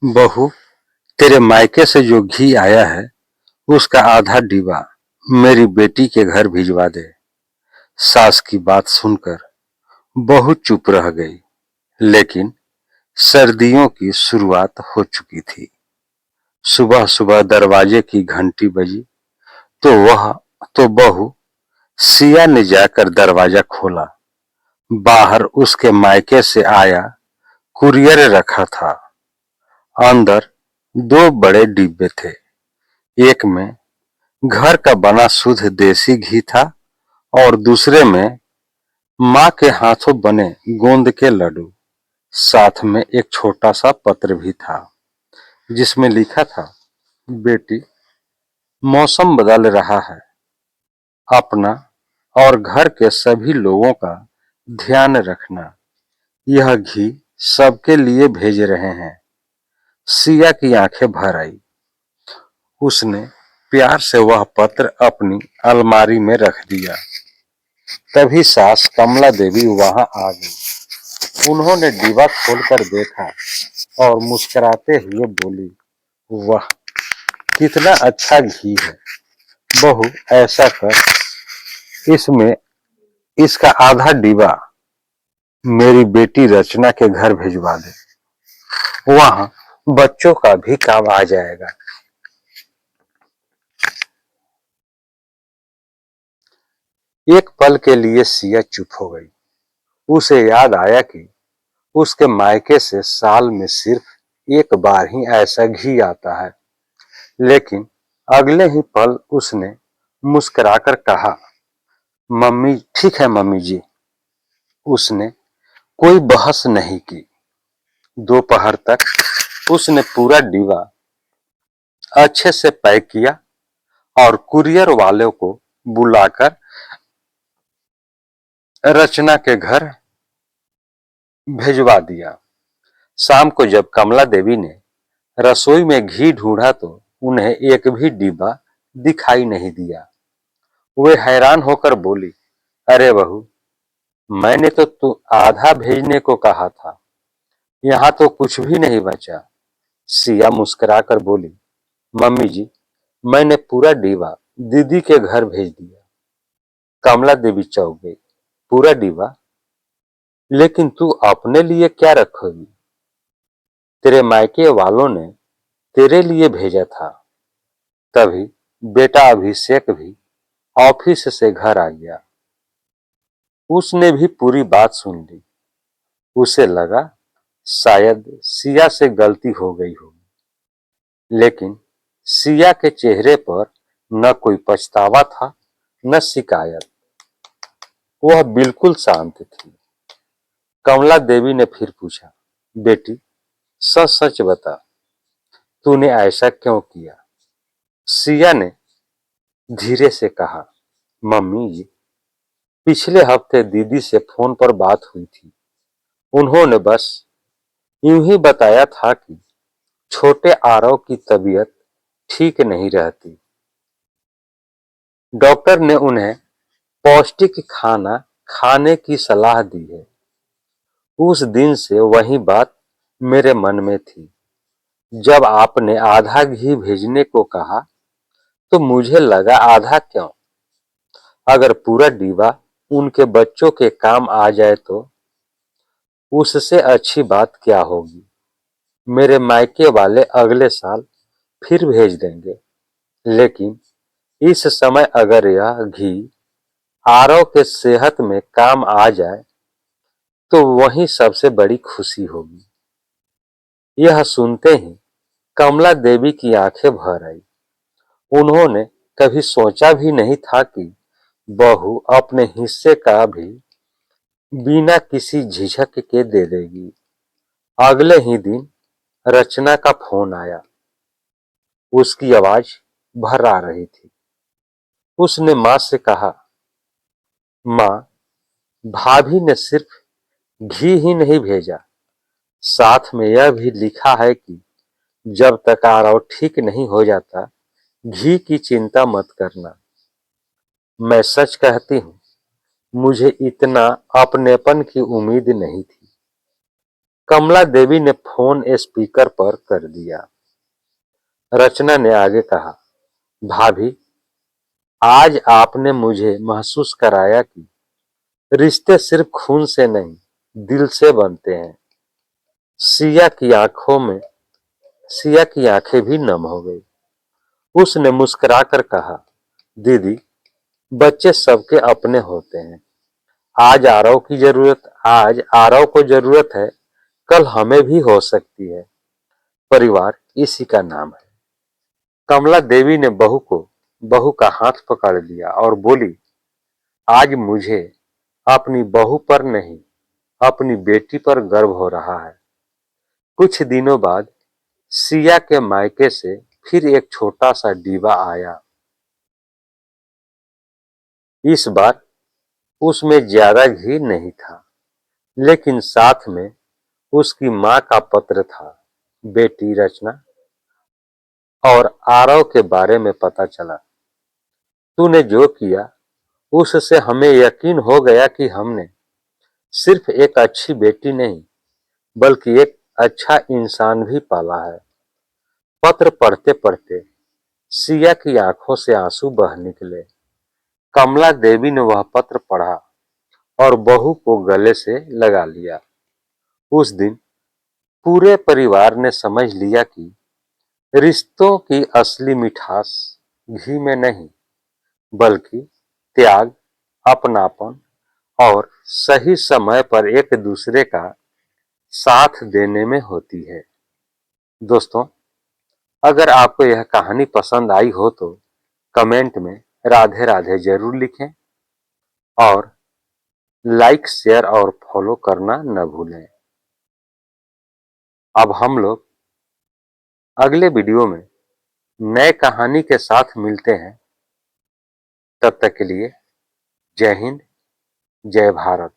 बहू, तेरे मायके से जो घी आया है उसका आधा डिब्बा मेरी बेटी के घर भिजवा दे। सास की बात सुनकर बहू चुप रह गई, लेकिन सर्दियों की शुरुआत हो चुकी थी। सुबह सुबह दरवाजे की घंटी बजी तो बहू सिया ने जाकर दरवाजा खोला। बाहर उसके मायके से आया कुरियर रखा था। अंदर दो बड़े डिब्बे थे। एक में घर का बना शुद्ध देसी घी था और दूसरे में माँ के हाथों बने गोंद के लड्डू। साथ में एक छोटा सा पत्र भी था जिसमें लिखा था, बेटी, मौसम बदल रहा है, अपना और घर के सभी लोगों का ध्यान रखना। यह घी सबके लिए भेज रहे हैं। सिया की आंखें भर आई। उसने प्यार से वह पत्र अपनी अलमारी में रख दिया। तभी सास कमला देवी वहां आ गई। उन्होंने डिब्बा खोलकर देखा और मुस्कुराते हुए बोली, वाह, कितना अच्छा घी है। बहू, ऐसा कर, इसमें इसका आधा डिब्बा मेरी बेटी रचना के घर भिजवा दे। वहां बच्चों का भी काम आ जाएगा। एक पल के लिए सिया चुप हो गई। उसे याद आया कि उसके मायके से साल में सिर्फ एक बार ही ऐसा घी आता है। लेकिन अगले ही पल उसने मुस्कुराकर कहा, मम्मी, ठीक है मम्मी जी। उसने कोई बहस नहीं की। दोपहर तक उसने पूरा डिब्बा अच्छे से पैक किया और कुरियर वाले को बुलाकर रचना के घर भिजवा दिया। शाम को जब कमला देवी ने रसोई में घी ढूंढा तो उन्हें एक भी डिब्बा दिखाई नहीं दिया। वे हैरान होकर बोली, अरे बहू, मैंने तो तू आधा भेजने को कहा था, यहाँ तो कुछ भी नहीं बचा। सिया मुस्कुराकर बोली, मम्मी जी, मैंने पूरा डिब्बा दीदी के घर भेज दिया। कमला देवी चौंक गई। पूरा डिब्बा? लेकिन तू अपने लिए क्या रखोगी? तेरे मायके वालों ने तेरे लिए भेजा था। तभी बेटा अभिषेक भी ऑफिस से घर आ गया। उसने भी पूरी बात सुन ली। उसे लगा शायद सिया से गलती हो गई होगी, लेकिन सिया के चेहरे पर न कोई पछतावा था न शिकायत। वह बिल्कुल शांत थी। कमला देवी ने फिर पूछा, बेटी, सच सच बता, तूने ऐसा क्यों किया? सिया ने धीरे से कहा, मम्मी जी, पिछले हफ्ते दीदी से फोन पर बात हुई थी। उन्होंने बस यूं ही बताया था कि छोटे आरव की तबीयत ठीक नहीं रहती। डॉक्टर ने उन्हें पौष्टिक खाना खाने की सलाह दी है। उस दिन से वही बात मेरे मन में थी। जब आपने आधा घी भेजने को कहा तो मुझे लगा आधा क्यों, अगर पूरा डिब्बा उनके बच्चों के काम आ जाए तो उससे अच्छी बात क्या होगी। मेरे मायके वाले अगले साल फिर भेज देंगे, लेकिन इस समय अगर यह घी आरव के सेहत में काम आ जाए तो वही सबसे बड़ी खुशी होगी। यह सुनते ही कमला देवी की आंखें भर आई। उन्होंने कभी सोचा भी नहीं था कि बहू अपने हिस्से का भी बिना किसी झिझक के दे देगी। अगले ही दिन रचना का फोन आया। उसकी आवाज भर्रा रही थी। उसने माँ से कहा, माँ, भाभी ने सिर्फ घी ही नहीं भेजा, साथ में यह भी लिखा है कि जब तक आरव ठीक नहीं हो जाता घी की चिंता मत करना। मैं सच कहती हूँ, मुझे इतना अपनेपन की उम्मीद नहीं थी। कमला देवी ने फोन स्पीकर पर कर दिया। रचना ने आगे कहा, भाभी, आज आपने मुझे महसूस कराया कि रिश्ते सिर्फ खून से नहीं, दिल से बनते हैं। सिया की आंखों में सिया की आंखें भी नम हो गई। उसने मुस्कुराकर कहा, दीदी, बच्चे सबके अपने होते हैं। आज आरव को जरूरत है, कल हमें भी हो सकती है। परिवार इसी का नाम है। कमला देवी ने बहू का हाथ पकड़ लिया और बोली, आज मुझे अपनी बहू पर नहीं, अपनी बेटी पर गर्व हो रहा है। कुछ दिनों बाद सिया के मायके से फिर एक छोटा सा डीबा आया। इस बार उसमें ज्यादा घी नहीं था, लेकिन साथ में उसकी मां का पत्र था। बेटी रचना, और आरव के बारे में पता चला। तूने जो किया उससे हमें यकीन हो गया कि हमने सिर्फ एक अच्छी बेटी नहीं, बल्कि एक अच्छा इंसान भी पाला है। पत्र पढ़ते पढ़ते सिया की आंखों से आंसू बह निकले। कमला देवी ने वह पत्र पढ़ा और बहू को गले से लगा लिया। उस दिन पूरे परिवार ने समझ लिया कि रिश्तों की असली मिठास घी में नहीं, बल्कि त्याग, अपनापन और सही समय पर एक दूसरे का साथ देने में होती है। दोस्तों, अगर आपको यह कहानी पसंद आई हो तो कमेंट में राधे राधे जरूर लिखें और लाइक, शेयर और फॉलो करना न भूलें। अब हम लोग अगले वीडियो में नए कहानी के साथ मिलते हैं। तब तक के लिए जय हिंद, जय भारत।